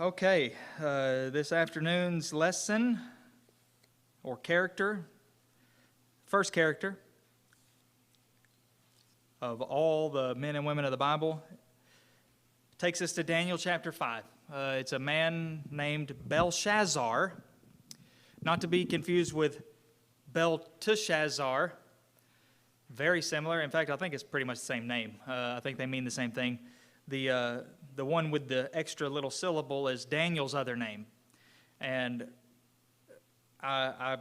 Okay, this afternoon's lesson or character, first character of all the men and women of the Bible, takes us to Daniel chapter 5. It's a man named Belshazzar, not to be confused with Belshazzar. Very similar. In fact, I think it's pretty much the same name. I think they mean the same thing. The one with the extra little syllable is Daniel's other name. And I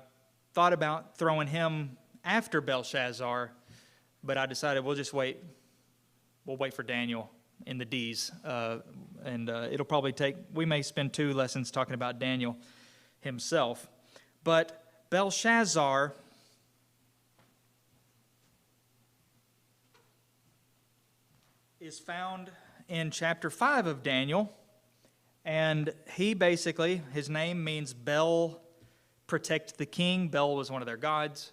thought about throwing him after Belshazzar, but I decided we'll just wait. We'll wait for Daniel in the D's. It'll probably we may spend 2 lessons talking about Daniel himself. But Belshazzar is found in chapter 5 of Daniel, and his name means Bel, protect the king. Bel was one of their gods,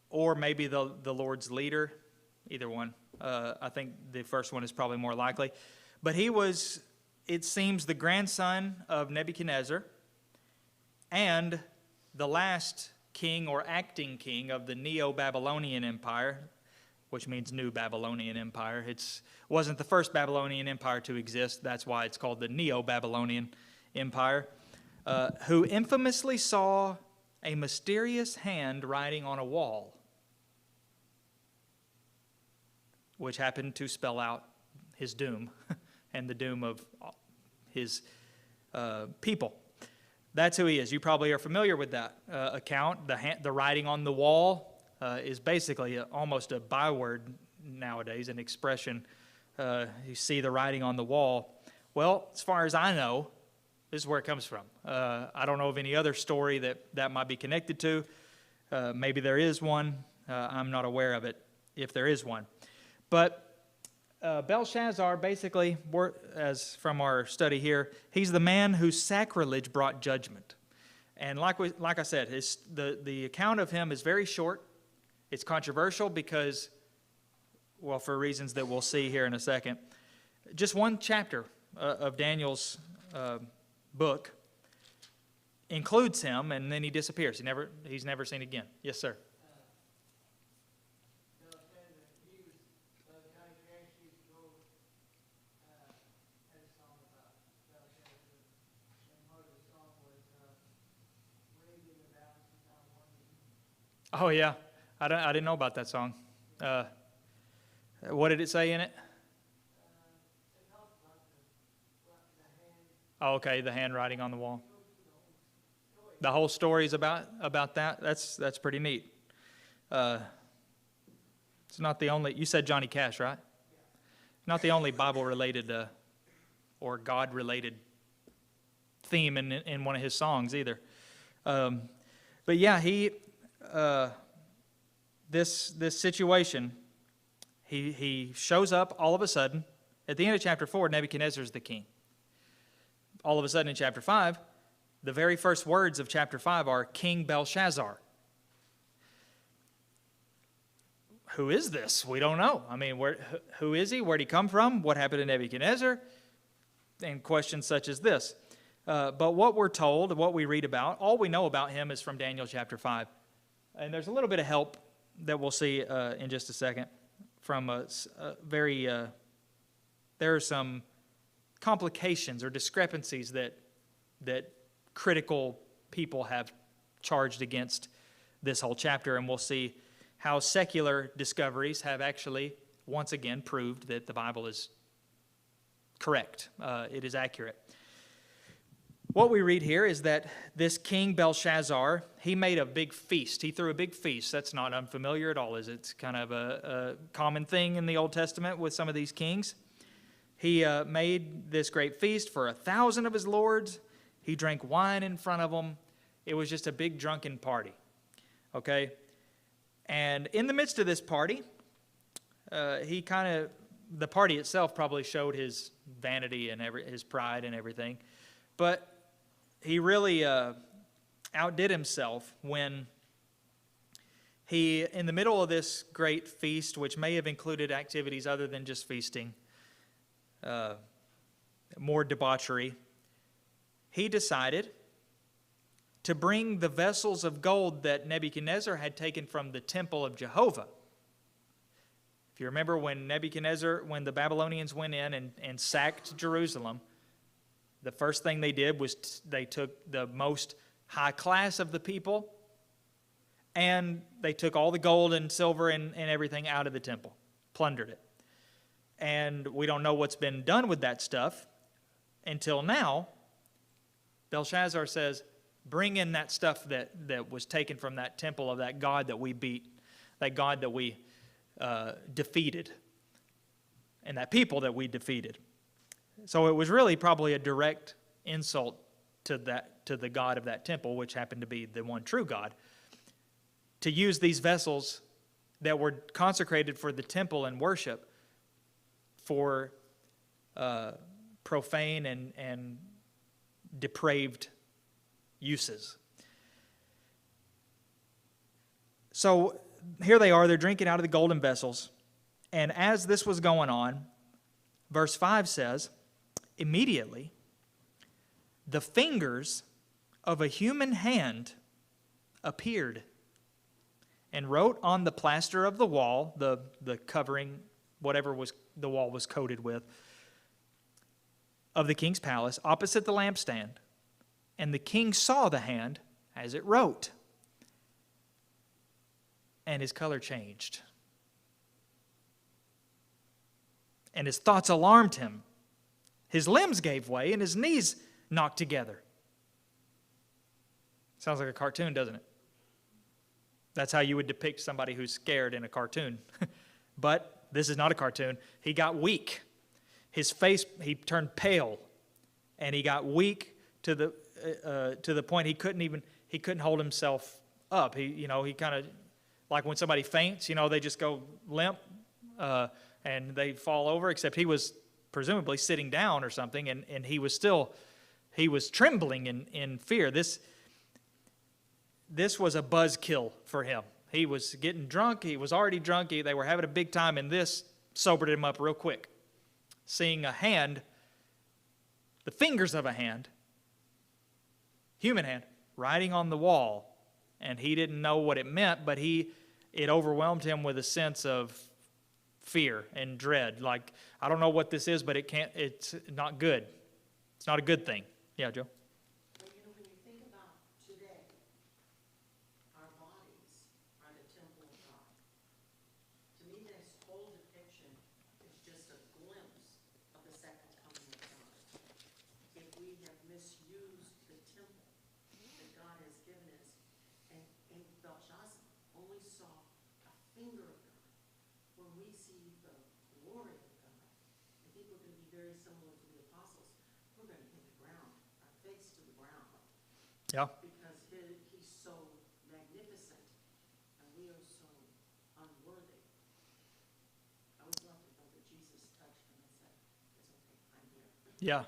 or maybe the Lord's leader, either one. I think the first one is probably more likely. But he was, it seems, the grandson of Nebuchadnezzar and the last king or acting king of the Neo-Babylonian Empire, which means New Babylonian Empire. It wasn't the first Babylonian Empire to exist. That's why it's called the Neo-Babylonian Empire, who infamously saw a mysterious hand writing on a wall, which happened to spell out his doom and the doom of his people. That's who he is. You probably are familiar with that account. The writing on the wall is basically almost a byword nowadays, an expression. You see the writing on the wall. Well, as far as I know, this is where it comes from. I don't know of any other story that might be connected to. Maybe there is one. I'm not aware of it, if there is one. But Belshazzar, basically, as from our study here, he's the man whose sacrilege brought judgment. And like I said, the account of him is very short. It's controversial because, well, for reasons that we'll see here in a second. Just one chapter of Daniel's book includes him, and then he disappears. He's never seen again. Yes, sir. Oh, yeah. I didn't know about that song. What did it say in it? Oh, okay, the handwriting on the wall. The whole story is about that. That's pretty neat. It's not the only. You said Johnny Cash, right? Not the only Bible-related or God-related theme in one of his songs either. But yeah, this situation, he shows up all of a sudden. At the end of chapter 4, Nebuchadnezzar is the king. All of a sudden in chapter 5, the very first words of chapter 5 are King Belshazzar. Who is this? We don't know. I mean, who is he? Where did he come from? What happened to Nebuchadnezzar? And questions such as this. But what we're told, what we read about, all we know about him is from Daniel chapter 5. And there's a little bit of help that we'll see in just a second from there are some complications or discrepancies that critical people have charged against this whole chapter, and we'll see how secular discoveries have actually once again proved that the Bible is correct. It is accurate. What we read here is that this King Belshazzar, he made a big feast. He threw a big feast. That's not unfamiliar at all, is it? It's kind of a common thing in the Old Testament with some of these kings. He made this great feast for 1,000 of his lords. He drank wine in front of them. It was just a big drunken party, okay? And in the midst of this party, the party itself probably showed his vanity and his pride and everything. But he really outdid himself when he, in the middle of this great feast, which may have included activities other than just feasting, more debauchery, he decided to bring the vessels of gold that Nebuchadnezzar had taken from the temple of Jehovah. If you remember when the Babylonians went in and sacked Jerusalem, the first thing they did was they took the most high class of the people, and they took all the gold and silver and everything out of the temple, plundered it. And we don't know what's been done with that stuff until now. Belshazzar says, bring in that stuff that was taken from that temple of that God that we beat, that God that we defeated, and that people that we defeated. So it was really probably a direct insult to the God of that temple, which happened to be the one true God, to use these vessels that were consecrated for the temple and worship for profane and depraved uses. So here they are, they're drinking out of the golden vessels. And as this was going on, verse 5 says, immediately the fingers of a human hand appeared and wrote on the plaster of the wall, the covering, whatever was the wall was coated with, of the king's palace, opposite the lampstand. And the king saw the hand as it wrote, and his color changed. And his thoughts alarmed him. His limbs gave way, and his knees knocked together. Sounds like a cartoon, doesn't it? That's how you would depict somebody who's scared in a cartoon. But this is not a cartoon. He got weak. His face, he turned pale, and he got weak to the point he couldn't hold himself up. He kind of, like when somebody faints, they just go limp and they fall over, except he was presumably sitting down or something, and he was trembling in fear. This was a buzzkill for him. He was getting drunk. He was already drunk. They were having a big time, and this sobered him up real quick. Seeing a hand, the fingers of a hand, human hand, writing on the wall, and he didn't know what it meant, but it overwhelmed him with a sense of fear and dread. Like, I don't know what this is, but it's not good. It's not a good thing. Yeah, Joe? When you think about today, our bodies are the temple of God. To me, this whole depiction is just a glimpse of the second coming of God. If we have misused the temple that God has given us, and Belshazzar only saw a finger of God, when we see the glory of God, I think we're going to be very similar to the apostles. We're going to hit the ground, our face to the ground. Yeah. Because he's so magnificent, and we are so unworthy. I would love to know that Jesus touched him and said, it's okay, I'm here. Yeah.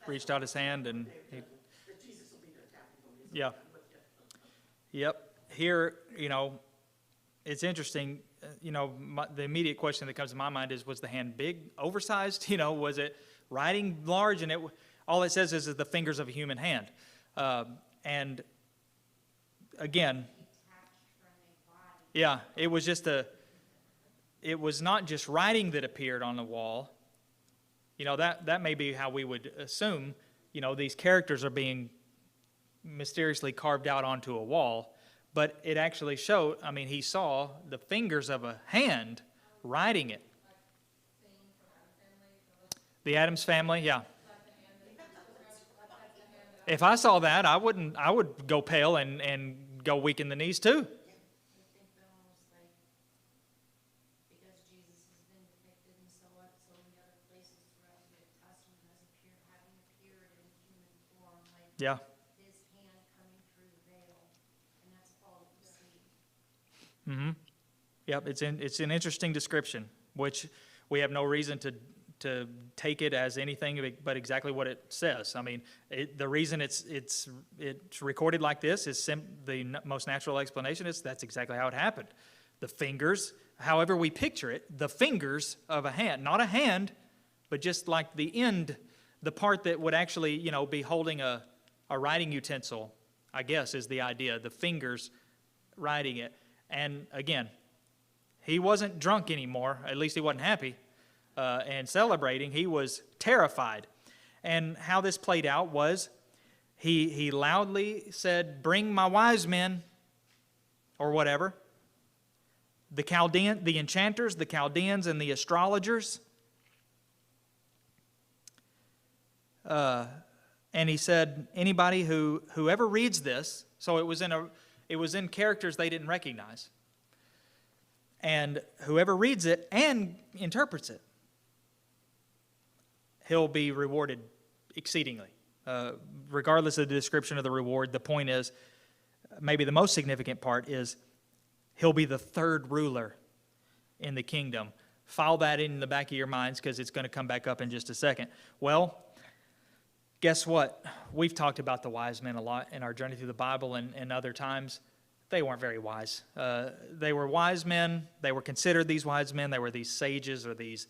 Reached out his hand and that Jesus will be there tapping for me. Yeah. Yep. Here, it's interesting. The immediate question that comes to my mind is, was the hand big, oversized? Was it writing large? And all it says is the fingers of a human hand. And again, yeah, it was not just writing that appeared on the wall. That may be how we would assume, these characters are being mysteriously carved out onto a wall. But it actually showed, he saw the fingers of a hand writing it. The Addams Family, yeah. If I saw that, I would go pale and go weak in the knees too. I think that almost like, because Jesus has been depicted in so many other places throughout the New Testament as having appeared in human form, like Yeah. his hand coming through the veil, and that's all that we see. Mm-hmm. Yep, it's an interesting description, which we have no reason to take it as anything but exactly what it says. The reason it's recorded like this is the most natural explanation is that's exactly how it happened. The fingers, however we picture it, the fingers of a hand, not a hand, but just like the end the part that would actually, be holding a writing utensil, I guess is the idea, the fingers writing it. And again, he wasn't drunk anymore, at least he wasn't happy and celebrating. He was terrified. And how this played out was he loudly said, "Bring my wise men," or whatever. The enchanters, the Chaldeans, and the astrologers. And he said, anybody whoever reads this, so it was in characters they didn't recognize. And whoever reads it and interprets it, he'll be rewarded exceedingly. Regardless of the description of the reward, the point is, maybe the most significant part is, he'll be the third ruler in the kingdom. File that in the back of your minds because it's going to come back up in just a second. Well, guess what? We've talked about the wise men a lot in our journey through the Bible and other times. They weren't very wise. They were wise men. They were considered these wise men. They were these sages or these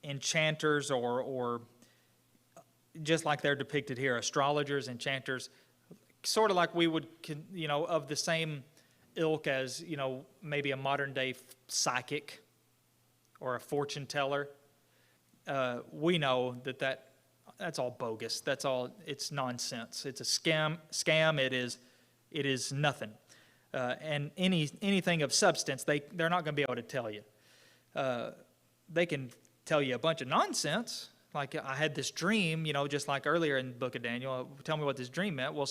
enchanters or just like they're depicted here, astrologers, enchanters, sort of like we would, of the same ilk as, maybe a modern day psychic or a fortune teller. We know that's all bogus. It's nonsense. It's a scam. It is nothing. And anything of substance, they're not going to be able to tell you. They can tell you a bunch of nonsense. Like, I had this dream, just like earlier in the book of Daniel. Tell me what this dream meant. Well,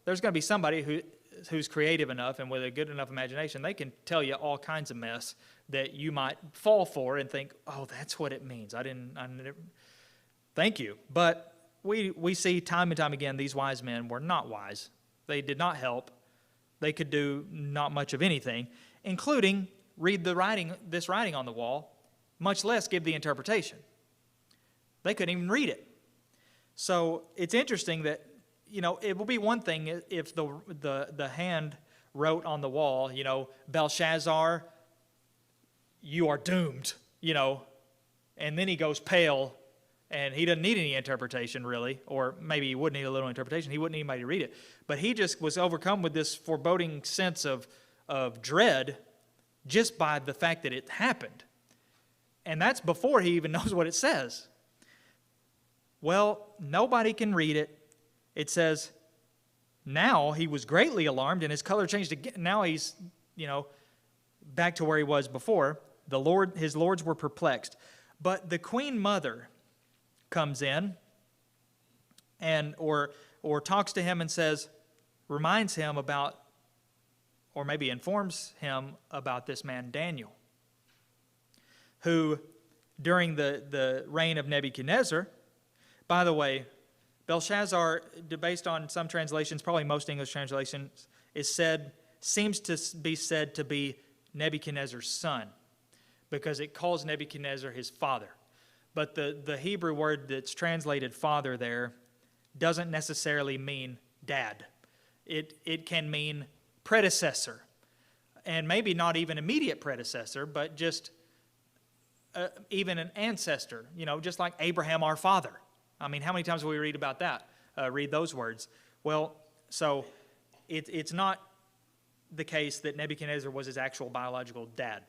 there's going to be somebody who's creative enough and with a good enough imagination, they can tell you all kinds of mess that you might fall for and think, oh, that's what it means. I never, thank you. But we see time and time again, these wise men were not wise. They did not help. They could do not much of anything, including read this writing on the wall, much less give the interpretation. They couldn't even read it. So it's interesting that, it will be one thing if the hand wrote on the wall, Belshazzar, you are doomed, and then he goes pale and he doesn't need any interpretation really, or maybe he would need a little interpretation. He wouldn't need anybody to read it. But he just was overcome with this foreboding sense of dread just by the fact that it happened. And that's before he even knows what it says. Well, nobody can read it. It says, now he was greatly alarmed and his color changed again. Now he's, back to where he was before. His lords were perplexed. But the queen mother comes in and or talks to him and reminds him about, or maybe informs him about this man Daniel, who during the reign of Nebuchadnezzar, by the way, Belshazzar, based on some translations, probably most English translations, seems to be said to be Nebuchadnezzar's son, because it calls Nebuchadnezzar his father. But the Hebrew word that's translated father there doesn't necessarily mean dad. It can mean predecessor, and maybe not even immediate predecessor, but just even an ancestor, just like Abraham our father. I mean, how many times will we read about that? Read those words. Well, so it's not the case that Nebuchadnezzar was his actual biological dad,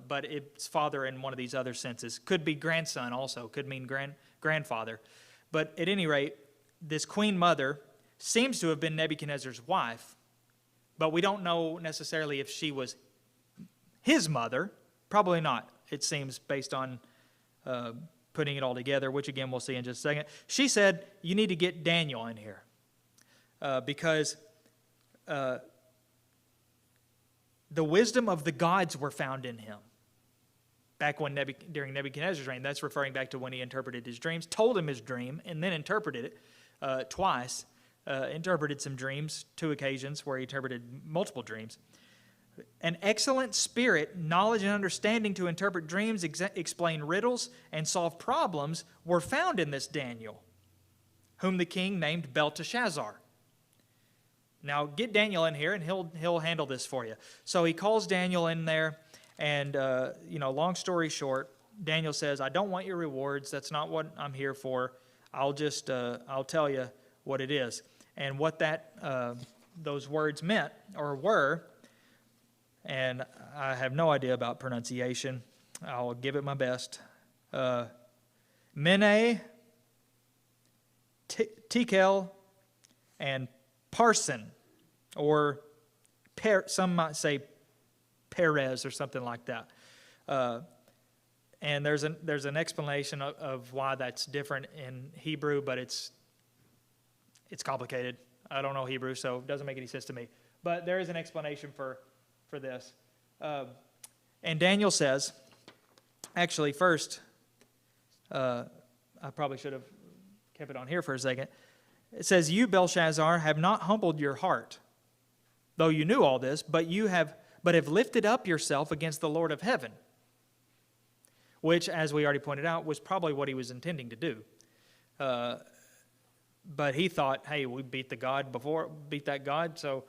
but it's father in one of these other senses. Could be grandson also, could mean grandfather. But at any rate, this queen mother seems to have been Nebuchadnezzar's wife, but we don't know necessarily if she was his mother. Probably not, it seems, based on putting it all together, which again we'll see in just a second. She said, you need to get Daniel in here because the wisdom of the gods were found in him. Back when during Nebuchadnezzar's reign, that's referring back to when he interpreted his dreams, told him his dream, and then interpreted it twice. Interpreted some dreams, 2 occasions where he interpreted multiple dreams. An excellent spirit, knowledge and understanding to interpret dreams, explain riddles, and solve problems were found in this Daniel, whom the king named Belteshazzar. Now, get Daniel in here, and he'll handle this for you. So he calls Daniel in there, and, long story short, Daniel says, I don't want your rewards. That's not what I'm here for. I'll tell you what it is. And what those words meant or were, and I have no idea about pronunciation. I'll give it my best. Mene, Tekel, and Parson, or some might say Perez or something like that. And there's an explanation of why that's different in Hebrew, but it's complicated. I don't know Hebrew, so it doesn't make any sense to me. But there is an explanation for this. And Daniel says, actually, first, I probably should have kept it on here for a second. It says, "You, Belshazzar, have not humbled your heart, though you knew all this, but have lifted up yourself against the Lord of heaven," which, as we already pointed out, was probably what he was intending to do. But he thought, hey, we beat that God, so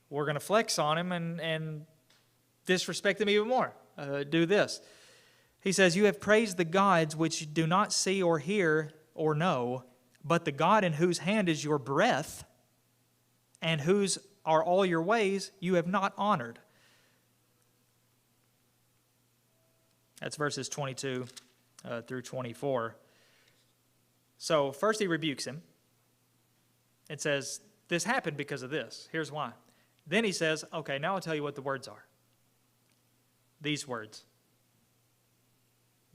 we're going to flex on him and disrespect him even more. Do this. He says, "You have praised the gods which do not see or hear or know, but the God in whose hand is your breath and whose are all your ways, you have not honored." That's verses 22 through 24. So first he rebukes him. It says, this happened because of this. Here's why. Then he says, okay, now I'll tell you what the words are. These words.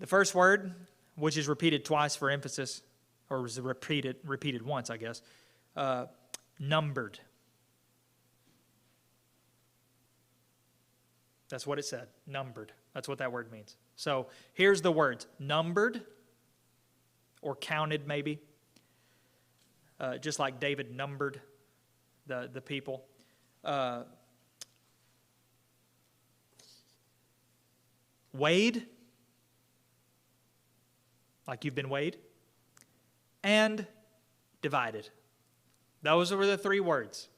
The first word, which is repeated twice for emphasis, or was repeated once, I guess, numbered. That's what it said, numbered. That's what that word means. So here's the words, numbered, or counted maybe, just like David numbered the people. Weighed, like you've been weighed, and divided. Those were the three words.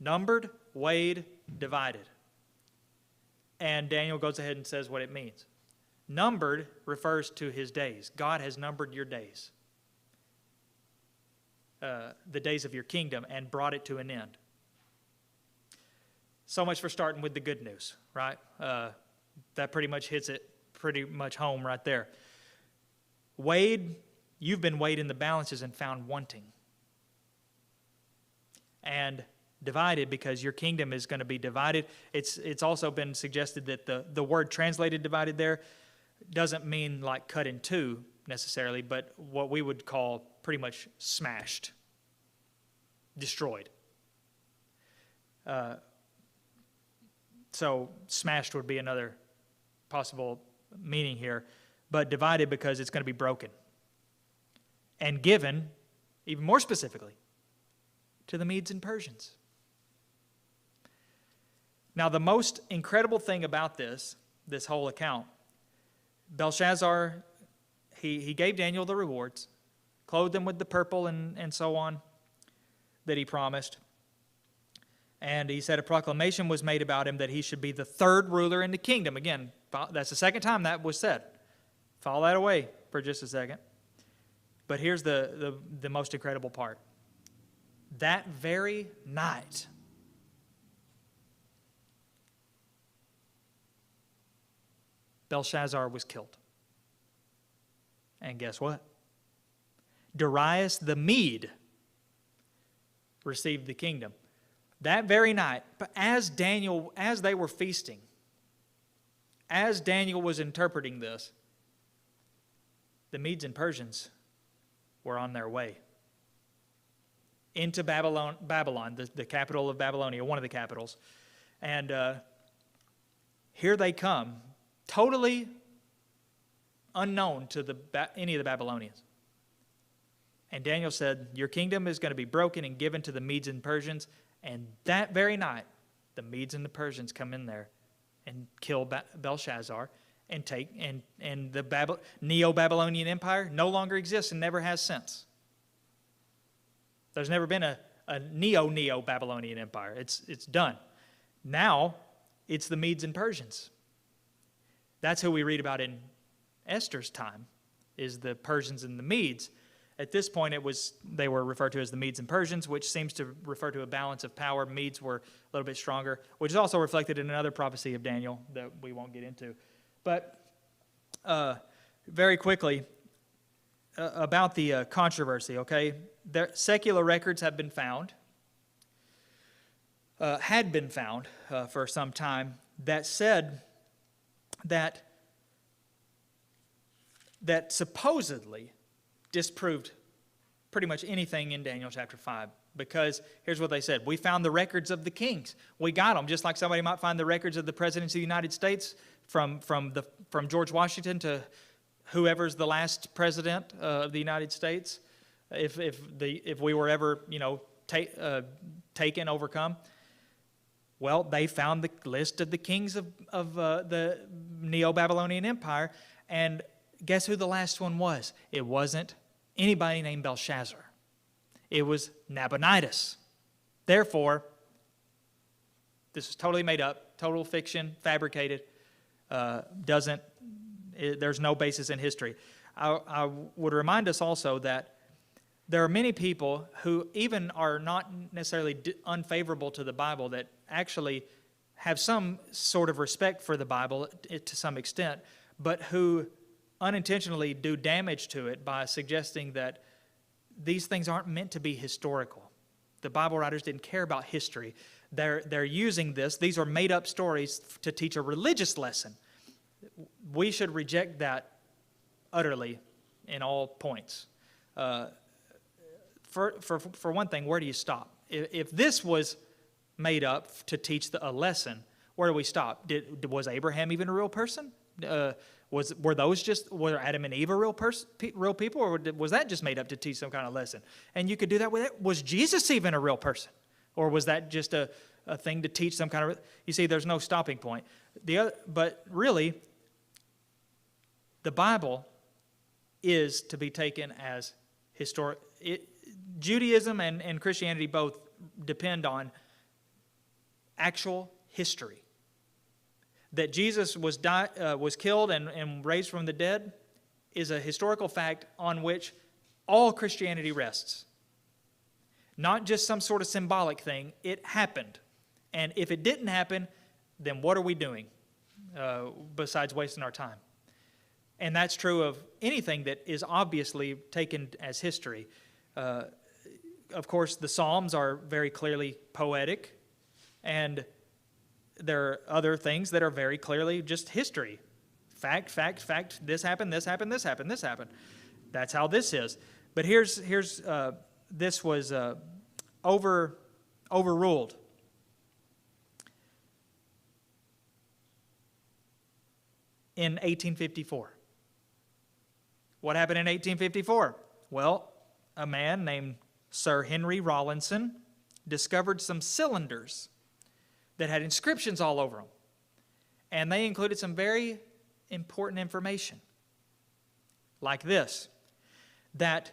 Numbered, weighed, divided. And Daniel goes ahead and says what it means. Numbered refers to his days. God has numbered your days. The days of your kingdom, and brought it to an end. So much for starting with the good news, right? That pretty much hits it pretty much home right there. Weighed, you've been weighed in the balances and found wanting. And divided, because your kingdom is going to be divided. It's also been suggested that the word translated divided there doesn't mean like cut in two necessarily, but what we would call pretty much smashed, destroyed. So smashed would be another possible meaning here, but divided because it's going to be broken. And given, even more specifically, to the Medes and Persians. Now, the most incredible thing about this whole account, Belshazzar, he gave Daniel the rewards, clothed him with the purple and so on that he promised. And he said a proclamation was made about him that he should be the third ruler in the kingdom. Again, that's the second time that was said. File that away for just a second. But here's the most incredible part. That very night, Belshazzar was killed. And guess what? Darius the Mede received the kingdom. That very night, but as they were feasting, as Daniel was interpreting this, the Medes and Persians were on their way into Babylon, the capital of Babylonia, one of the capitals. And here they come, totally unknown to any of the Babylonians. And Daniel said, your kingdom is going to be broken and given to the Medes and Persians. And that very night, the Medes and the Persians come in there and kill Belshazzar and and the Neo-Babylonian Empire no longer exists and never has since. There's never been a Neo-Babylonian Empire. It's done. Now, it's the Medes and Persians. That's who we read about in Esther's time, is the Persians and the Medes. At this point, they were referred to as the Medes and Persians, which seems to refer to a balance of power. Medes were a little bit stronger, which is also reflected in another prophecy of Daniel that we won't get into. But very quickly, about the controversy, okay? Secular records have been found, had been found for some time, that said that supposedly disproved pretty much anything in Daniel chapter 5. Because here's what they said. We found the records of the kings. We got them, just like somebody might find the records of the presidents of the United States from George Washington to whoever's the last president of the United States. If we were ever, taken, overcome. Well, they found the list of the kings of the Neo-Babylonian Empire, and guess who the last one was? It wasn't anybody named Belshazzar. It was Nabonidus. Therefore, this is totally made up, total fiction, fabricated, there's no basis in history. I would remind us also that there are many people who even are not necessarily unfavorable to the Bible that actually have some sort of respect for the Bible to some extent, but who unintentionally do damage to it by suggesting that these things aren't meant to be historical. The Bible writers didn't care about history. They're using this. These are made-up stories to teach a religious lesson. We should reject that utterly in all points. For one thing, where do you stop? If this was made up to teach a lesson, where do we stop? Was Abraham even a real person? Were Adam and Eve a real people, or was that just made up to teach some kind of lesson? And you could do that with it. Was Jesus even a real person, or was that just a thing to teach some kind of? You see, there's no stopping point. But really, the Bible is to be taken as historic. Judaism and Christianity both depend on actual history. That Jesus was killed and raised from the dead is a historical fact on which all Christianity rests. Not just some sort of symbolic thing. It happened. And if it didn't happen, then what are we doing besides wasting our time? And that's true of anything that is obviously taken as history. Of course, the Psalms are very clearly poetic, and there are other things that are very clearly just history. Fact, fact, fact, this happened, this happened, this happened, this happened. That's how this is. But this was overruled. In 1854. What happened in 1854? Well, a man named Sir Henry Rawlinson discovered some cylinders that had inscriptions all over them. And they included some very important information. Like this, that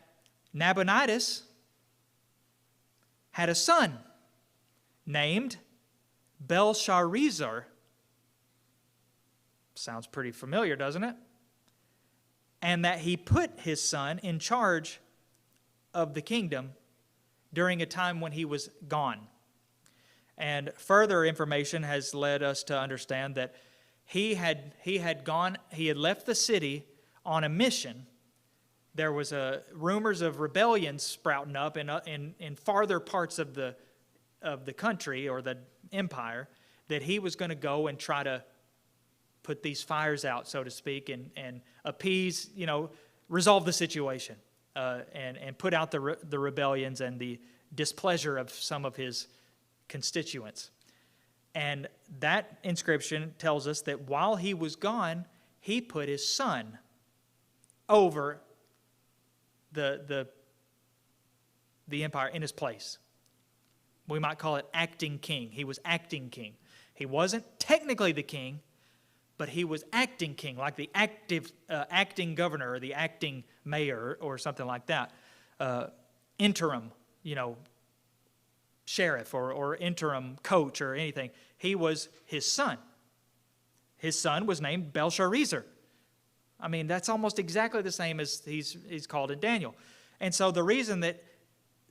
Nabonidus had a son named Belshazzar. Sounds pretty familiar, doesn't it? And that he put his son in charge of the kingdom during a time when he was gone. And further information has led us to understand that he had left the city on a mission. There was rumors of rebellion sprouting up in farther parts of the country or the empire, that he was going to go and try to put these fires out, so to speak, and appease, resolve the situation, and put out the rebellions and the displeasure of some of his constituents. And that inscription tells us that while he was gone, he put his son over the empire in his place. We might call it acting king. He was acting king. He wasn't technically the king, but he was acting king, like the acting governor or the acting mayor or something like that. Interim, sheriff or interim coach or anything. He was his son. His son was named Belshazzar. I mean, that's almost exactly the same as he's called in Daniel. And so the reason that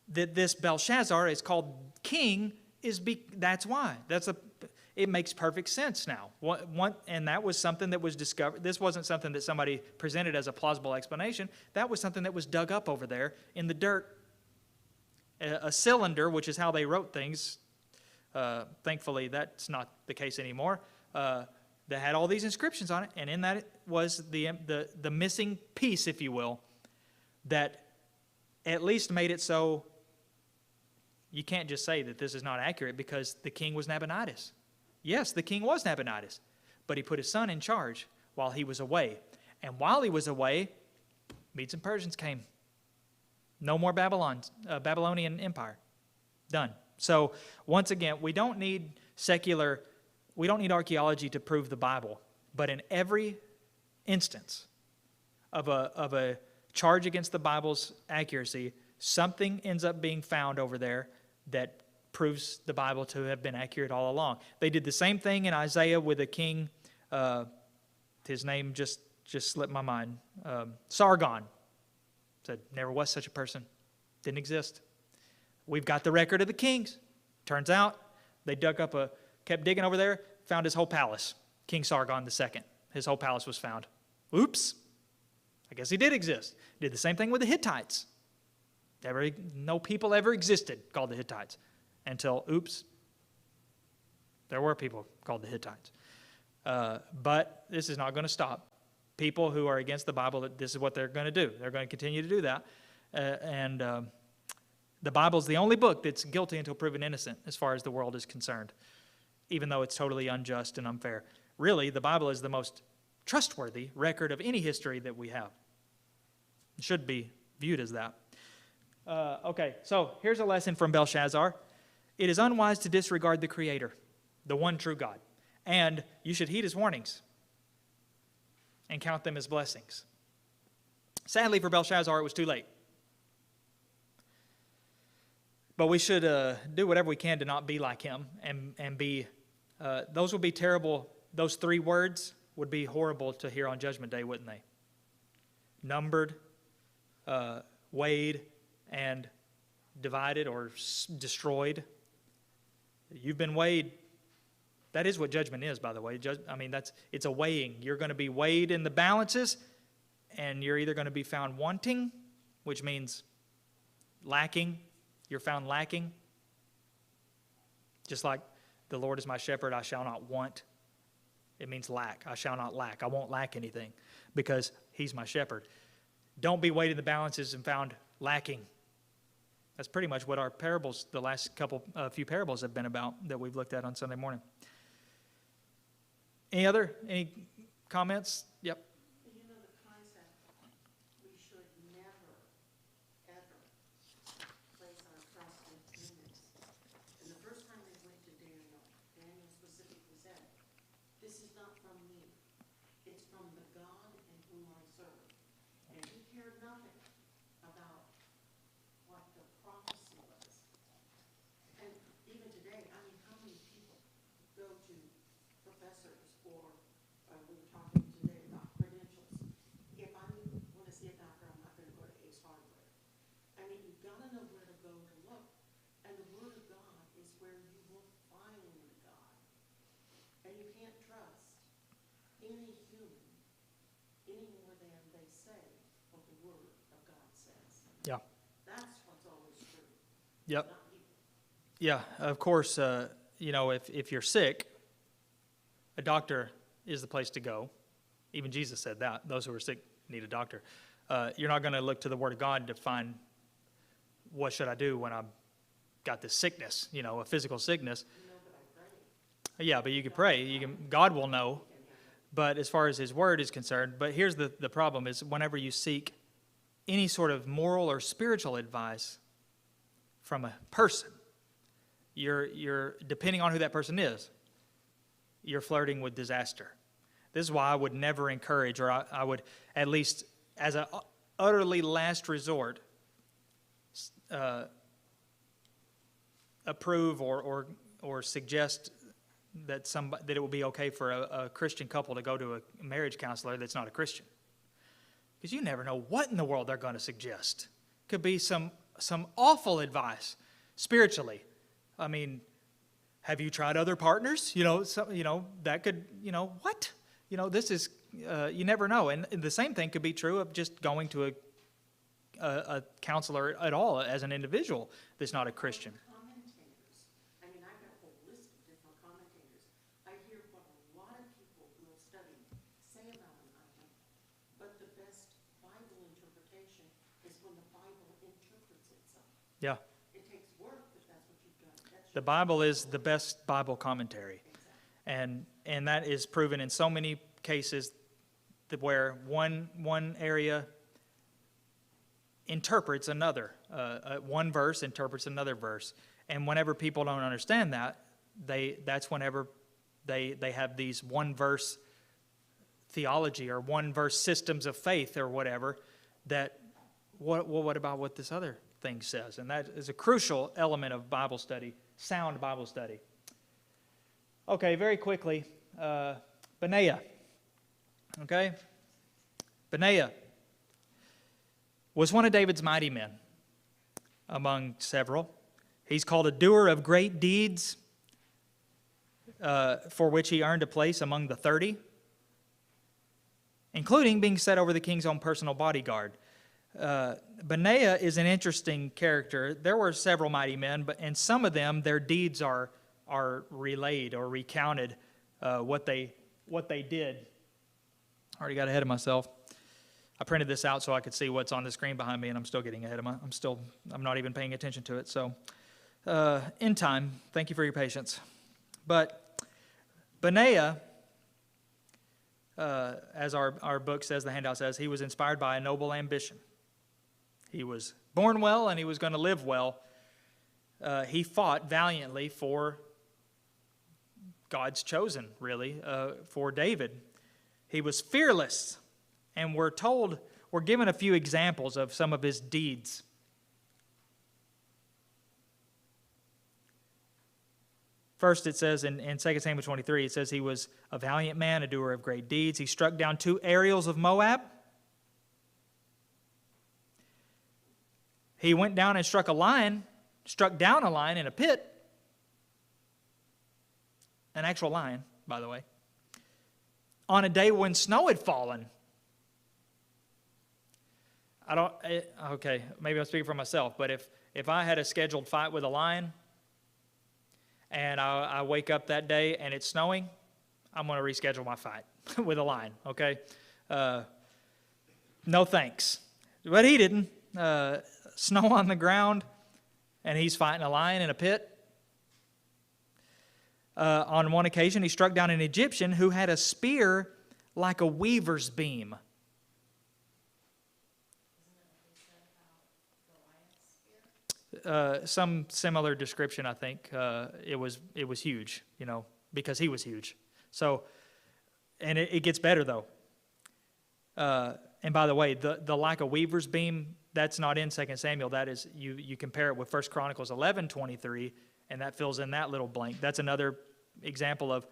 this Belshazzar is called king is that's why. It makes perfect sense now. And that was something that was discovered. This wasn't something that somebody presented as a plausible explanation. That was something that was dug up over there in the dirt. A cylinder, which is how they wrote things. Thankfully, that's not the case anymore. That had all these inscriptions on it, and in that was the missing piece, if you will, that at least made it so you can't just say that this is not accurate because the king was Nabonidus. Yes, the king was Nabonidus, but he put his son in charge while he was away. And while he was away, Medes and Persians came. No more Babylonian Empire. Done. So once again, we don't need archaeology to prove the Bible, but in every instance of a charge against the Bible's accuracy, something ends up being found over there that proves the Bible to have been accurate all along. They did the same thing in Isaiah with a king. His name just slipped my mind. Sargon. Said, never was such a person. Didn't exist. We've got the record of the kings. Turns out they kept digging over there, found his whole palace. King Sargon II. His whole palace was found. Oops. I guess he did exist. Did the same thing with the Hittites. No people ever existed called the Hittites. Until, oops, there were people called the Hittites. But this is not going to stop. People who are against the Bible, this is what they're going to do. They're going to continue to do that. The Bible's the only book that's guilty until proven innocent as far as the world is concerned, even though it's totally unjust and unfair. Really, the Bible is the most trustworthy record of any history that we have. It should be viewed as that. Okay, so here's a lesson from Belshazzar. It is unwise to disregard the Creator, the one true God, and you should heed his warnings and count them as blessings. Sadly for Belshazzar, it was too late. But we should do whatever we can to not be like him and be, those would be terrible, those three words would be horrible to hear on Judgment Day, wouldn't they? Numbered, weighed, and divided or destroyed. You've been weighed. That is what judgment is, by the way. It's a weighing. You're going to be weighed in the balances, and you're either going to be found wanting, which means lacking. You're found lacking. Just like the Lord is my shepherd, I shall not want. It means lack. I shall not lack. I won't lack anything because he's my shepherd. Don't be weighed in the balances and found lacking. That's pretty much what our parables, the last few parables have been about that we've looked at on Sunday morning. Any comments? Yep. You know the concept, we should never, ever place our trust in humans. And the first time they went to Daniel specifically said, this is not from me. It's from the God in whom I serve. And he cared nothing about what the prophecy was. And even today, how many people go to professors or we were talking today about credentials. If I want to see a doctor, I'm not going to go to Ace Hardware. You've got to know where to go to look. And the Word of God is where you will find God. And you can't trust any human any more than they say what the Word of God says. Yeah. That's what's always true. Yep. Not people. Yeah, of course, if you're sick, a doctor is the place to go. Even Jesus said that. Those who are sick need a doctor. You're not going to look to the Word of God to find what should I do when I've got this sickness, a physical sickness. Yeah, but you can pray. God will know. But as far as His Word is concerned, but here's the problem is whenever you seek any sort of moral or spiritual advice from a person, you're depending on who that person is, you're flirting with disaster. This is why I would never encourage, or I would at least as an utterly last resort, approve or suggest that it would be okay for a Christian couple to go to a marriage counselor that's not a Christian. Because you never know what in the world they're going to suggest. could be some awful advice spiritually. I mean, have you tried other partners? That could, what? This is, you never know. And the same thing could be true of just going to a counselor at all as an individual that's not a Christian. Commentators. I mean, I've got a whole list of different commentators. I hear what a lot of people who have studied say about an item, but the best Bible interpretation is when the Bible interprets itself. Yeah. It takes work, but that's what you've done. The Bible is the best Bible commentary. And that is proven in so many cases where one area interprets another. One verse interprets another verse. And whenever people don't understand that, that's whenever they have these one verse theology or one verse systems of faith or whatever, that what about what this other thing says? And that is a crucial element of Bible study, sound Bible study. Okay, very quickly, Benaiah. Okay? Benaiah was one of David's mighty men among several. He's called a doer of great deeds, for which he earned a place among the 30, including being set over the king's own personal bodyguard. Benaiah is an interesting character. There were several mighty men, and some of them, their deeds are relayed or recounted, what they did. I already got ahead of myself. I printed this out so I could see what's on the screen behind me, and I'm still getting ahead of I'm not even paying attention to it. So, in time, thank you for your patience. But Benaiah, as our book says, the handout says, he was inspired by a noble ambition. He was born well, and he was going to live well. He fought valiantly for God's chosen, really, for David. He was fearless, and we're given a few examples of some of his deeds. First, it says in 2 Samuel 23, it says he was a valiant man, a doer of great deeds. He struck down 2 Ariels of Moab. He went down and struck down a lion in a pit. An actual lion, by the way. On a day when snow had fallen. Okay, maybe I'm speaking for myself, but if I had a scheduled fight with a lion and I wake up that day and it's snowing, I'm going to reschedule my fight with a lion, okay? No thanks. But he didn't. Snow on the ground, and he's fighting a lion in a pit. On one occasion, he struck down an Egyptian who had a spear like a weaver's beam. Some similar description, I think. It was huge, because he was huge. So, and it gets better though. And by the way, the like a weaver's beam, that's not in 2 Samuel. That is, you compare it with 1 Chronicles 11:23, and that fills in that little blank. That's another example of,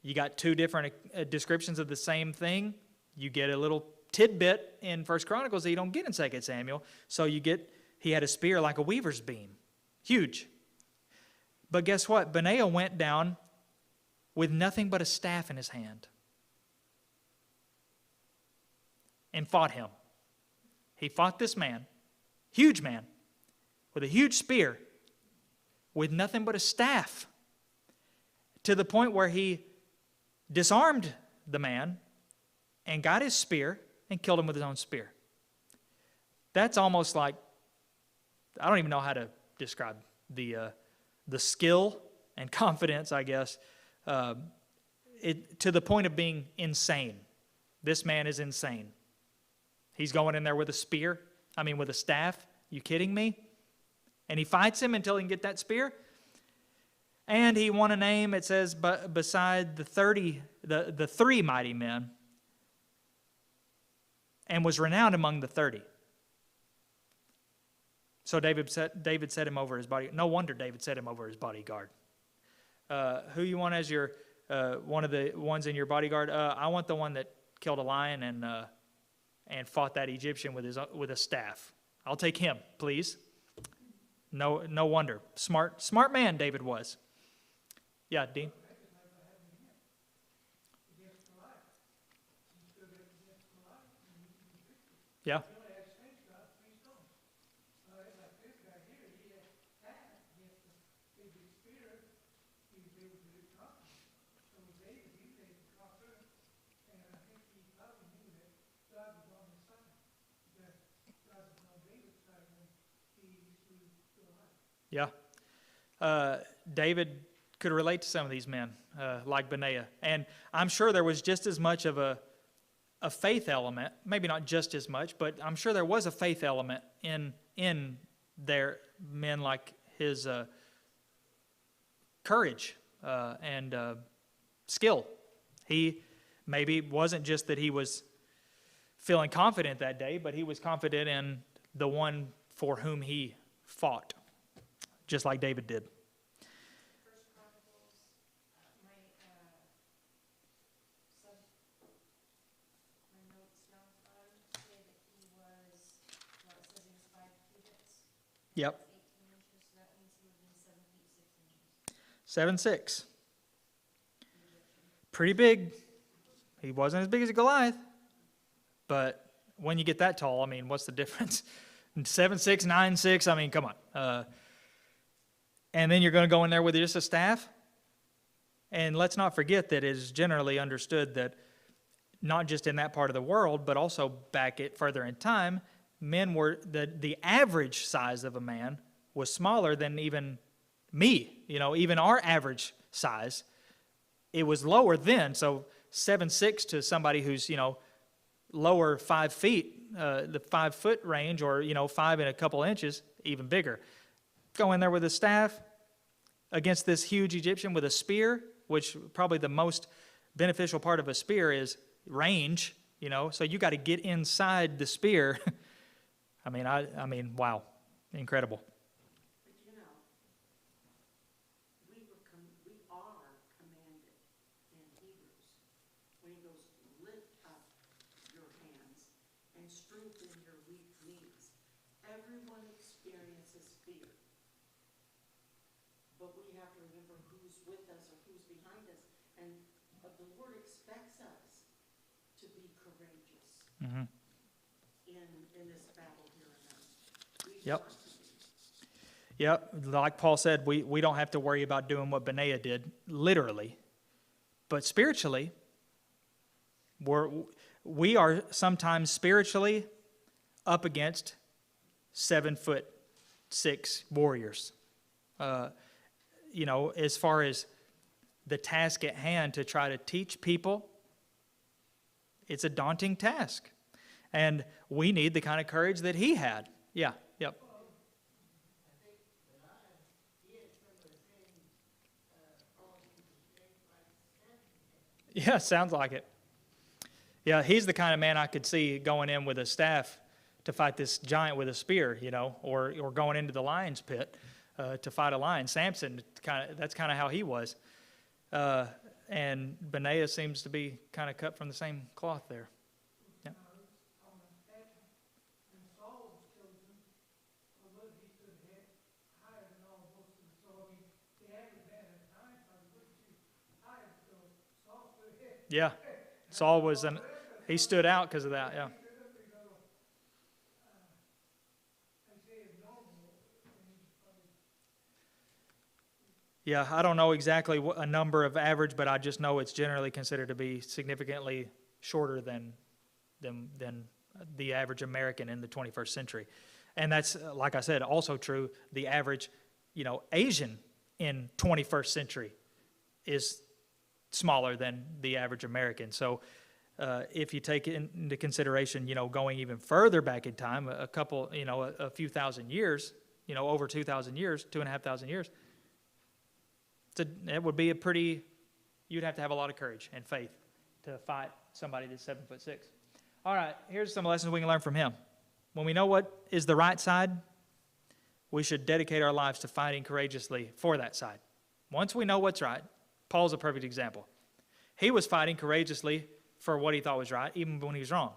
you got 2 different descriptions of the same thing. You get a little tidbit in 1 Chronicles that you don't get in 2 Samuel. So he had a spear like a weaver's beam. Huge. But guess what? Benaiah went down with nothing but a staff in his hand and fought him. He fought this man, huge man, with a huge spear, with nothing but a staff, to the point where he disarmed the man and got his spear and killed him with his own spear. That's almost like, I don't even know how to describe the skill and confidence, I guess, to the point of being insane. This man is insane. He's going in there with a staff. You kidding me? And he fights him until he can get that spear. And he won a name, it says, beside the 3 mighty men, and was renowned among the 30. So David set him over his body. No wonder David set him over his bodyguard. Who you want as your one of the ones in your bodyguard? I want the one that killed a lion and fought that Egyptian with a staff. I'll take him, please. No wonder. Smart man David was. Yeah, Dean? Yeah. Yeah. David could relate to some of these men, like Benaiah. And I'm sure there was just as much of a faith element, maybe not just as much, but I'm sure there was a faith element in their men, like his courage and skill. He maybe wasn't just that he was feeling confident that day, but he was confident in the one for whom he fought, just like David did. First Chronicles, my notes down the bottom say that he was, well, it says he was 5 cubits. Yep. That's 18 inches, so that means he would have been 7 feet 6 inches. 7'6". Pretty big. He wasn't as big as Goliath, but when you get that tall, I mean, what's the difference? 7'6", 9'6", I mean, come on. And then you're going to go in there with just a staff? And let's not forget that it is generally understood that not just in that part of the world, but also back further in time, men were, the average size of a man was smaller than even me, even our average size. It was lower then, so 7'6" to somebody who's, lower 5 feet, the 5 foot range, or, 5 and a couple inches, even bigger. Go in there with a staff against this huge Egyptian with a spear, which probably the most beneficial part of a spear is range, so you got to get inside the spear. I mean, wow, incredible. But we are commanded in Hebrews when he goes, lift up your hands and strengthen your weak knees. Everyone experiences fear. But we have to remember who's with us or who's behind us. And the Lord expects us to be courageous in this battle here and now. Yep. Yep, like Paul said, we don't have to worry about doing what Benaiah did, literally. But spiritually, we are sometimes spiritually up against 7'6" warriors. As far as the task at hand to try to teach people, it's a daunting task. And we need the kind of courage that he had. Yeah, yep. Yeah, sounds like it. Yeah, he's the kind of man I could see going in with a staff to fight this giant with a spear, or going into the lion's pit to fight a lion. Samson, that's kind of how he was. And Benaiah seems to be kind of cut from the same cloth there. Yeah. Yeah, Saul he stood out because of that, yeah. Yeah, I don't know exactly a number of average, but I just know it's generally considered to be significantly shorter than the average American in the 21st century. And that's, like I said, also true, the average, Asian in 21st century is smaller than the average American. So if you take into consideration, going even further back in time, a few thousand years, over 2,000 years, 2,500 years, it would be you'd have to have a lot of courage and faith to fight somebody that's 7'6". All right, here's some lessons we can learn from him. When we know what is the right side, we should dedicate our lives to fighting courageously for that side. Once we know what's right, Paul's a perfect example. He was fighting courageously for what he thought was right, even when he was wrong.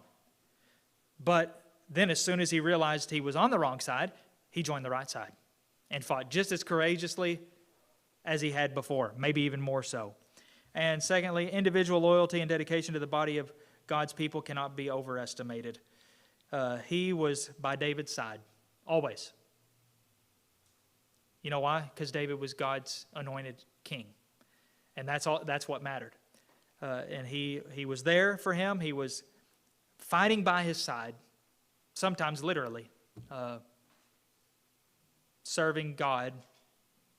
But Then as soon as he realized he was on the wrong side, he joined the right side and fought just as courageously as he had before, maybe even more so. And secondly, individual loyalty and dedication to the body of God's people cannot be overestimated. He was by David's side, always. You know why? Because David was God's anointed king. And that's what mattered. And he was there for him. He was fighting by his side, sometimes literally, serving God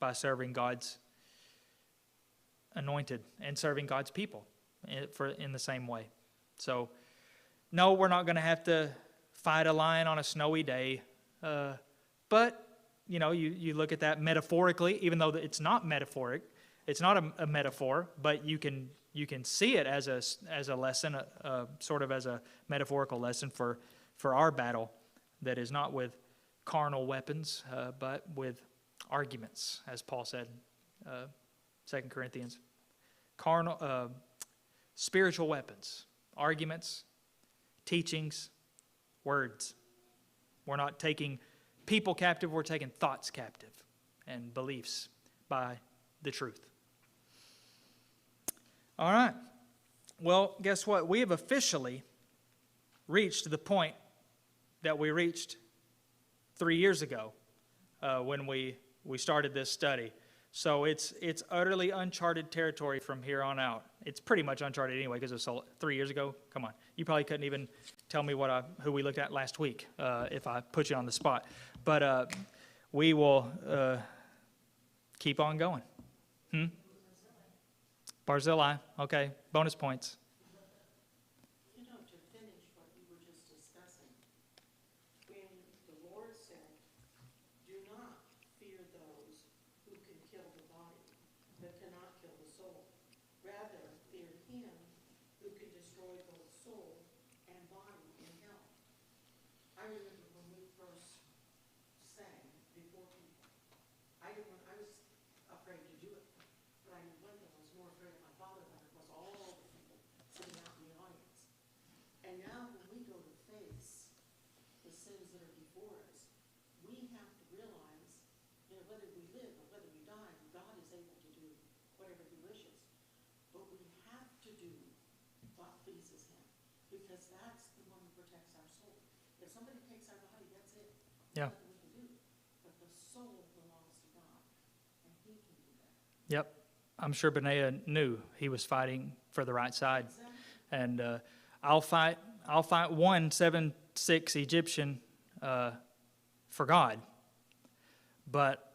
by serving God's anointed and serving God's people in the same way. So, no, we're not going to have to fight a lion on a snowy day. But, you know, you look at that metaphorically, even though it's not metaphoric. It's not a metaphor, but you can see it as a lesson, sort of as a metaphorical lesson for our battle that is not with carnal weapons, but with arguments, as Paul said, 2 Corinthians. Spiritual weapons, arguments, teachings, words. We're not taking people captive, we're taking thoughts captive and beliefs by the truth. All right. Well, guess what? We have officially reached the point that we reached 3 years ago when we started this study. So it's utterly uncharted territory from here on out. It's pretty much uncharted anyway because it was 3 years ago. Come on. You probably couldn't even tell me who we looked at last week if I put you on the spot. But we will keep on going. Barzillai. Okay. Bonus points. You know, to finish what we were just discussing, when the Lord said, do not fear those who can kill the body, but cannot kill the soul. Rather, fear him who can destroy both soul and body in hell. I remember when we first sang before people, I was afraid to do it. But I knew one thing, I was more afraid of my father than I was all the people sitting out in the audience. And now when we go to face the sins that are before us, we have to realize, you know, whether we live or whether we die, God is able to do whatever he wishes. But we have to do what pleases him, because that's the one who protects our soul. If somebody takes our body, that's it. Yeah. Nothing we can do. But the soul belongs to God, and he can do that. Yep. I'm sure Benaiah knew he was fighting for the right side. Exactly. And I'll fight 176 Egyptian for God. But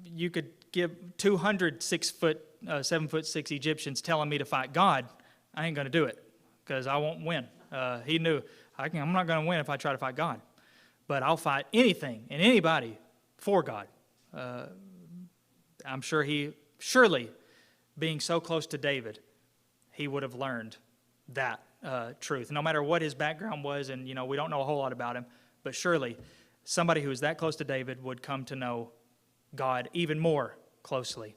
you could give 200 7'6" Egyptians telling me to fight God. I ain't going to do it because I won't win. He knew I'm not going to win if I try to fight God. But I'll fight anything and anybody for God. I'm sure surely, being so close to David, he would have learned that truth. No matter what his background was, and you know we don't know a whole lot about him, but surely somebody who is that close to David would come to know God even more closely.